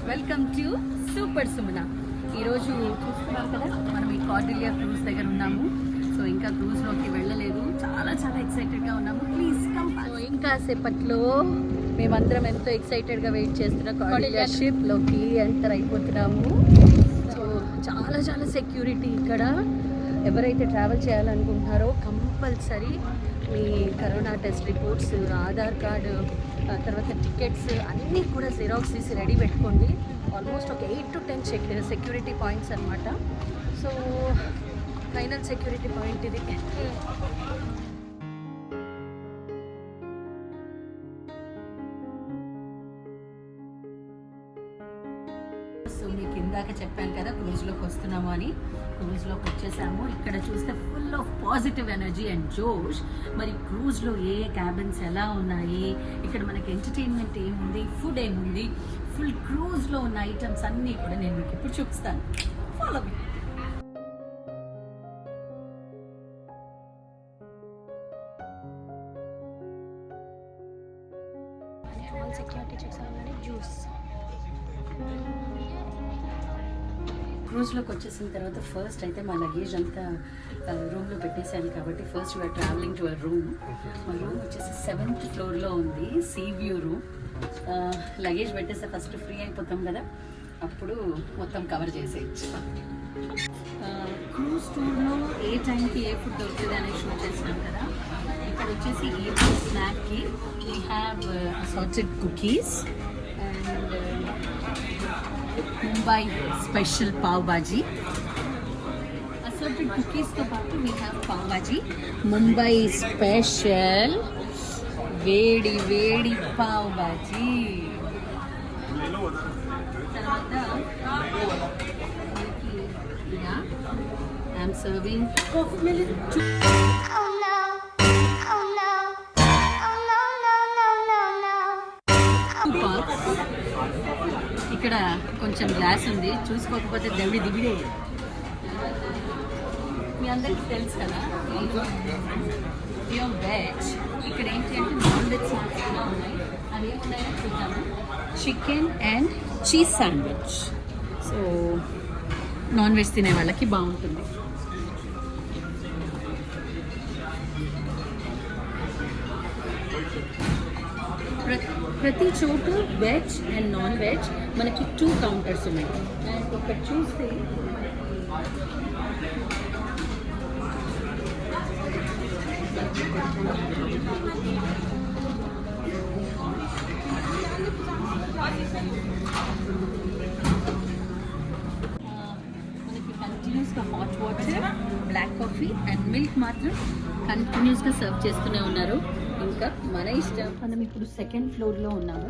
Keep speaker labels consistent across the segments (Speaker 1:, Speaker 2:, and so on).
Speaker 1: Welcome to super Sumana. ఈరోజు చూస్తున్నాం కదా, మనం ఈ కార్డిలియా క్రూజ్ దగ్గర ఉన్నాము. సో ఇంకా క్రూజ్లోకి వెళ్ళలేదు, చాలా చాలా ఎక్సైటెడ్గా ఉన్నాము. Please come. ఇంకా సేపట్లో మేమందరం ఎంతో ఎక్సైటెడ్గా వెయిట్ చేస్తున్న కార్డిలియా షిప్లోకి ఎంటర్ అయిపోతున్నాము. సో చాలా చాలా సెక్యూరిటీ ఇక్కడ. ఎవరైతే ట్రావెల్ చేయాలనుకుంటున్నారో కంపల్సరీ మీ corona test reports, Aadhaar card, తర్వాత టికెట్స్ అన్నీ కూడా జిరాక్స్ తీసి రెడీ పెట్టుకోండి. ఆల్మోస్ట్ ఒక 8 to 10 సెక్యూరిటీ పాయింట్స్ అనమాట. సో ఫైనల్ సెక్యూరిటీ పాయింట్ ఇది. సో మీకు ఇందాక చెప్పాను కదా క్రూజ్లోకి వస్తున్నాము అని. క్రూజ్లోకి వచ్చేసాము. ఇక్కడ చూస్తే full of positive energy and జోష్. మరి క్రూజ్లో ఏ క్యాబిన్స్ ఎలా ఉన్నాయి, ఇక్కడ మనకి ఎంటర్టైన్మెంట్ ఏముంది, ఫుడ్ ఏముంది, ఫుల్ క్రూజ్లో ఉన్న ఐటమ్స్ అన్నీ కూడా నేను మీకు ఇప్పుడు చూపిస్తాను. Follow me. సెక్యూరిటీ చెక్స్ అవ్వగానే జ్యూస్. క్రూజ్లోకి వచ్చేసిన తర్వాత ఫస్ట్ అయితే మా లగేజ్ అంతా రూమ్లో పెట్టేశాను కాబట్టి first we're travelling to our room. మా రూమ్ వచ్చేసి 7th ఫ్లోర్లో ఉంది, సీ వ్యూ రూమ్. లగేజ్ పెట్టేస్తే ఫస్ట్ ఫ్రీ అయిపోతాం కదా, అప్పుడు మొత్తం కవర్ చేసేయచ్చు. క్రూజ్ టూర్లో ఏ టైంకి ఏ ఫుడ్ దొరుకుతుంది అనేది షూట్ చేసినాం కదా. ఇక్కడ వచ్చేసి ఈవినింగ్ స్నాక్కి we have assorted cookies and Mumbai special pav bhaji. Assorted కుకీస్తో పాటు we have pav bhaji, Mumbai special వేడి వేడి పావ్ బాజీ. తర్వాత ఐఎమ్ సర్వింగ్ కాఫీ మిల్క్. ఇక్కడ కొంచెం గ్లాస్ ఉంది, చూసుకోకపోతే దవిడి దిగిడే. మీ అందరికీ తెలుసు కదా ప్యూర్ వెజ్. ఇక్కడ ఏంటి అంటే నాన్ వెజ్ స్నాక్స్ కూడా ఉన్నాయి. అవి ఏమున్నాయో చూద్దాము. Chicken and cheese sandwich. So non veg తినే వాళ్ళకి బాగుంటుంది. ప్రతి చోటు వెజ్ అండ్ నాన్ వెజ్ మనకి 2 కౌంటర్స్ ఉన్నాయి. అండ్ ఒకటి చూస్తే మనకి కంటిన్యూస్గా hot water, black coffee and milk మాత్రం కంటిన్యూస్గా సర్వ్ చేస్తూనే ఉన్నారు. ఇంకా మన ఇష్టం. మనం ఇప్పుడు 2nd ఫ్లోర్లో ఉన్నాము.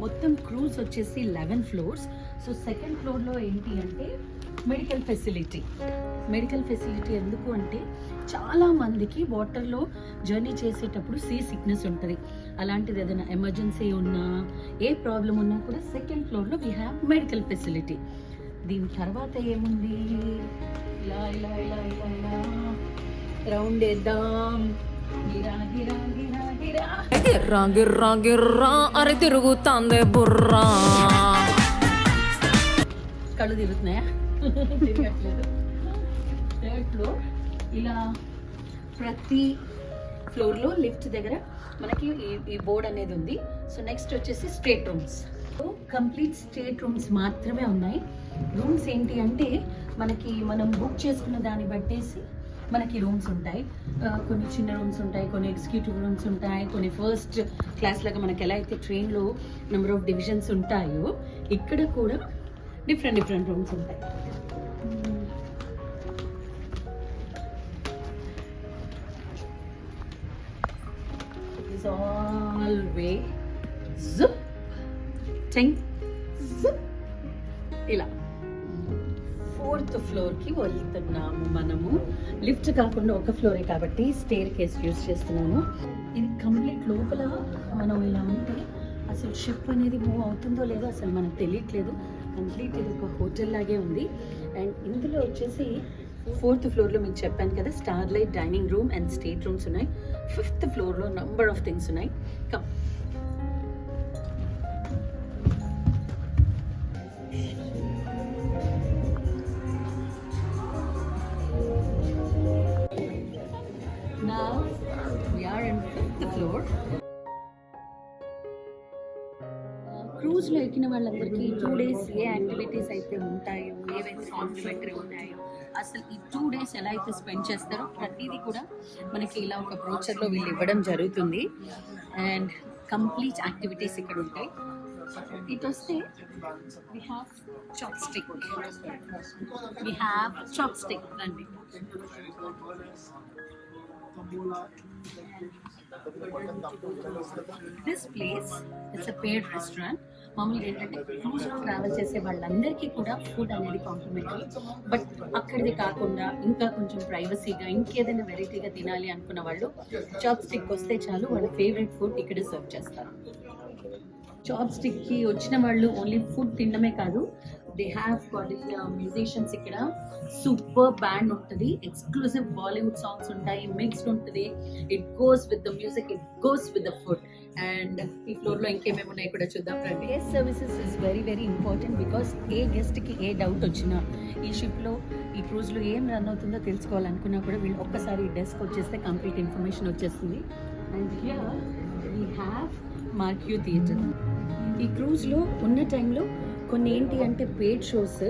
Speaker 1: మొత్తం క్రూజ్ వచ్చేసి 11 ఫ్లోర్స్. సో 2nd ఫ్లోర్లో ఏంటి అంటే మెడికల్ ఫెసిలిటీ. మెడికల్ ఫెసిలిటీ ఎందుకు అంటే చాలా మందికి వాటర్లో జర్నీ చేసేటప్పుడు సీ సిక్నెస్ ఉంటుంది. అలాంటిది ఏదైనా ఎమర్జెన్సీ ఉన్నా, ఏ ప్రాబ్లం ఉన్నా కూడా 2nd ఫ్లోర్లో వీ హ్యావ్ మెడికల్ ఫెసిలిటీ. దీని తర్వాత ఏముంది, ఇలా ఇలా ఇలా ఇలా ఇలా రౌండ్ వేద్దాం.
Speaker 2: గిర్రా గిర్రా గిర్రా అరే తిరుగుతాందే బుర్రా.
Speaker 1: కళ్ళు తిరుగుతున్నాయా? తిరగట్లేదు. 3rd floor. ఇలా ప్రతి ఫ్లోర్లో లిఫ్ట్ దగ్గర మనకి ఈ బోర్డ్ అనేది ఉంది. సో నెక్స్ట్ వచ్చేసి state rooms. Complete state rooms మాత్రమే ఉన్నాయి. రూమ్స్ ఏంటి అంటే మనకి మనం బుక్ చేసుకున్న దాన్ని బట్టేసి మనకి రూమ్స్ ఉంటాయి. కొన్ని చిన్న రూమ్స్ ఉంటాయి, కొన్ని ఎగ్జిక్యూటివ్ రూమ్స్ ఉంటాయి, కొన్ని ఫస్ట్ క్లాస్ లాగా మనకి ఎలా అయితే ట్రైన్లో నెంబర్ ఆఫ్ డివిజన్స్ ఉంటాయో ఇక్కడ కూడా డిఫరెంట్ డిఫరెంట్ రూమ్స్ ఉంటాయి. ఇట్స్ ఆల్వేస్ జిప్ టింగ్ జిప్. ఇలా 4th ఫ్లోర్కి వెళ్తున్నాము మనము. లిఫ్ట్ కాకుండా ఒక ఫ్లోరే కాబట్టి స్టేర్ కేస్ యూజ్ చేస్తున్నాము. ఇది కంప్లీట్ లోపల మనం ఇలా ఉంటే అసలు షిప్ అనేది మూవ్ అవుతుందో లేదో అసలు మనకు తెలియట్లేదు. కంప్లీట్ ఇది ఒక హోటల్ లాగే ఉంది. అండ్ ఇందులో వచ్చేసి 4th ఫ్లోర్లో మీకు చెప్పాను కదా starlight dining room and state rooms ఉన్నాయి. 5th ఫ్లోర్లో నంబర్ ఆఫ్ థింగ్స్ ఉన్నాయి. కమ్. క్రూజ్లో ఎక్కిన వాళ్ళందరికీ 2 days ఏ యాక్టివిటీస్ అయితే ఉంటాయో, ఏవైతే కాంప్లిమెంటరీ ఉంటాయో, అసలు ఈ 2 days ఎలా అయితే స్పెండ్ చేస్తారో ప్రతిదీ కూడా మనకి ఇలా ఒక బ్రోచర్లో వీళ్ళు ఇవ్వడం జరుగుతుంది. అండ్ కంప్లీట్ యాక్టివిటీస్ ఇక్కడ ఉంటాయి. ఇటు వస్తే we have chopstick రండి. This place it's a paid restaurant. మామూలుగా ఏంటంటే క్రూజ్లో ట్రావెల్ చేసే వాళ్ళందరికీ కూడా ఫుడ్ అనేది కాంప్లిమెంటరీ. బట్ అక్కడిది కాకుండా ఇంకా కొంచెం ప్రైవసీగా ఇంకేదైనా వెరైటీగా తినాలి అనుకున్న వాళ్ళు చాప్ స్టిక్ వస్తే చాలు, వాళ్ళ ఫేవరెట్ ఫుడ్ ఇక్కడ సర్వ్ చేస్తారు. చాప్ స్టిక్కి వచ్చిన వాళ్ళు ఓన్లీ ఫుడ్ తినడమే కాదు, దే హ్యావ్ మ్యూజిషియన్స్. ఇక్కడ సూపర్ బ్యాండ్ ఉంటుంది, ఎక్స్క్లూసివ్ బాలీవుడ్ సాంగ్స్ ఉంటాయి, మిక్స్డ్ ఉంటుంది. It goes with the music, it goes with the food. And ఈ ఫ్లోర్లో ఇంకేమేమి ఉన్నాయి కూడా చూద్దాం రండి. Guest services is very very important. Because ఏ గెస్ట్కి ఏ డౌట్ వచ్చినా, ఈ షిప్లో ఈ క్రూజ్లో ఏం రన్ అవుతుందో తెలుసుకోవాలనుకున్నా కూడా వీళ్ళు ఒక్కసారి డెస్క్ వచ్చేస్తే కంప్లీట్ ఇన్ఫర్మేషన్ వచ్చేస్తుంది. And here we have marquee theatre. ఈ క్రూజ్లో ఉన్న టైంలో కొన్ని ఏంటి అంటే పెయిడ్ షోస్,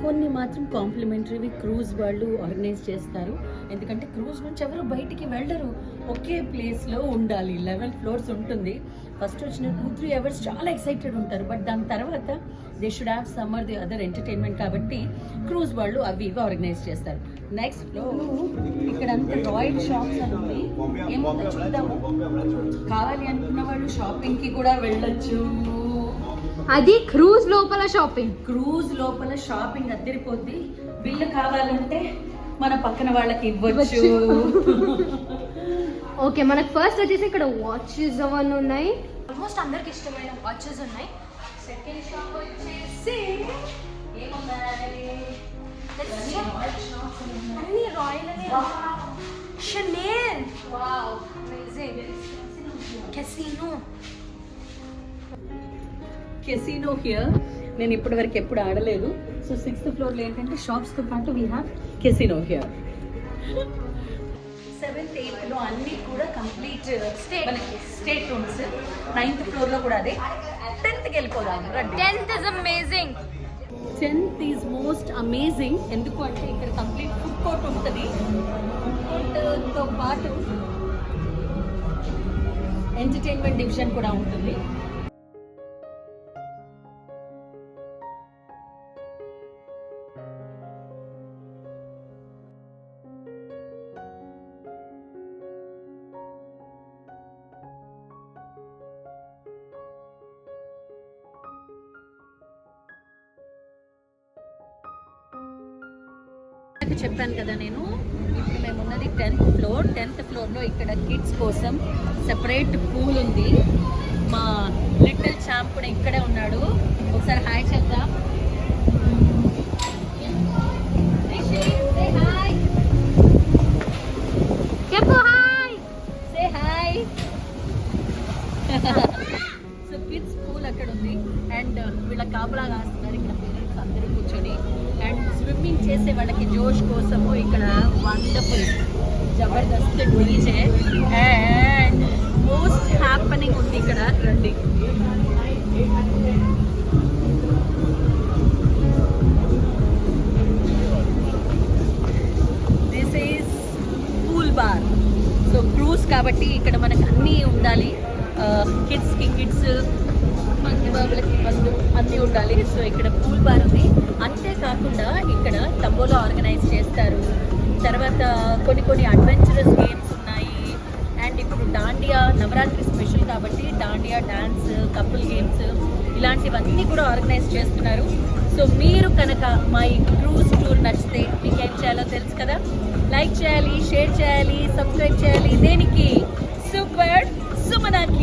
Speaker 1: కొన్ని మాత్రం కాంప్లిమెంటరీవి క్రూజ్ వాళ్ళు ఆర్గనైజ్ చేస్తారు. ఎందుకంటే క్రూజ్ నుంచి ఎవరు బయటికి వెళ్ళరు, ఒకే ప్లేస్లో ఉండాలి. 11 floors ఉంటుంది. ఫస్ట్ వచ్చిన 2-3 hours చాలా ఎక్సైటెడ్ ఉంటారు. బట్ దాని తర్వాత they should have some or the other entertainment కాబట్టి క్రూజ్ వాళ్ళు అవి ఇవి ఆర్గనైజ్ చేస్తారు. నెక్స్ట్ ఫ్లోర్ ఇక్కడ అంతా రాయల్ షాప్స్ అని ఉంది. ఏముందో చూద్దాము. కావాలి అనుకున్న వాళ్ళు షాపింగ్కి కూడా వెళ్ళొచ్చు.
Speaker 3: అది క్రూజ్ లోపల షాపింగ్.
Speaker 1: క్రూజ్ లోపల షాపింగ్ అద్దరిపోద్ది. బిల్లు కావాలంటే మన పక్కన వాళ్ళకి ఇవ్వచ్చు.
Speaker 3: ఓకే, మనకు ఫస్ట్ వచ్చేసి ఇక్కడ వాచెస్ అవన్నీ ఉన్నాయి. ఆల్మోస్ట్ అందరికి ఇష్టమైన వాచెస్ ఉన్నాయి. సెకండ్ షాప్ వచ్చేసి అన్ని రాయల్ అనే షనేల్. Wow, amazing. Casino here. నేను ఇప్పటి వరకు ఎప్పుడు ఆడలేదు. సో 6th floorలో ఏంటంటే షాప్స్తో పాటు we have casino here. 7th, 8thలో అన్నీ కూడా కంప్లీట్ స్టేట్ రూమ్స్. 9th floorలో కూడా అదే. 10thకి వెళ్ళిపోదాం రండి. 10th is amazing.
Speaker 1: 10th is most amazing. ఎందుకు అంటే ఇక్కడ కంప్లీట్ ఫుడ్ కోర్ట్ ఉంటుంది. ఫుడ్ కోర్ట్తో పాటు ఎంటర్టైన్మెంట్ డివిజన్ కూడా ఉంటుంది. చెప్పాను కదా నేను, ఇప్పుడు మేము ఉన్నది 10th floor. 10th floorలో ఇక్కడ కిడ్స్ కోసం సెపరేట్ పూల్ ఉంది. మా లిటిల్ ఛాంప్ కూడా ఇక్కడే ఉన్నాడు. ఒకసారి హాయ్ చెప్దాం.
Speaker 3: చెప్పు hi.
Speaker 1: Say hi. So kids pool అక్కడ ఉంది. అండ్ వీళ్ళ కాపలా కాస్తున్నారు ఇక్కడ పేరెంట్స్ అందరూ కూర్చొని. అండ్ స్విమ్మింగ్ చేసే వాళ్ళకి జోష్ కోసము ఇక్కడ wonderful Jabardasth DJ and most happening ఉంది ఇక్కడ రండి. This is pool bar. So cruise కాబట్టి ఇక్కడ మనకు అన్నీ ఉండాలి. కిడ్స్కి కిడ్స్, బాబులకి బస్సు అన్నీ ఉండాలి. సో ఇక్కడ పూల్ బార్ ఉంది. అంతేకాకుండా ఇక్కడ తంబోలా ఆర్గనైజ్ చేస్తారు. తర్వాత కొన్ని అడ్వెంచరస్ గేమ్స్ ఉన్నాయి. అండ్ ఇప్పుడు దాండియా నవరాత్రి స్పెషల్ కాబట్టి దాండియా డాన్స్, కపుల్ గేమ్స్ ఇలాంటివన్నీ కూడా ఆర్గనైజ్ చేస్తున్నారు. సో మీరు కనుక మా ఈ క్రూజ్ టూర్ నచ్చితే మీకు ఏం చేయాలో తెలుసు కదా. లైక్ చేయాలి, షేర్ చేయాలి, సబ్స్క్రైబ్ చేయాలి. దేనికి? సూపర్ సుమనాకి.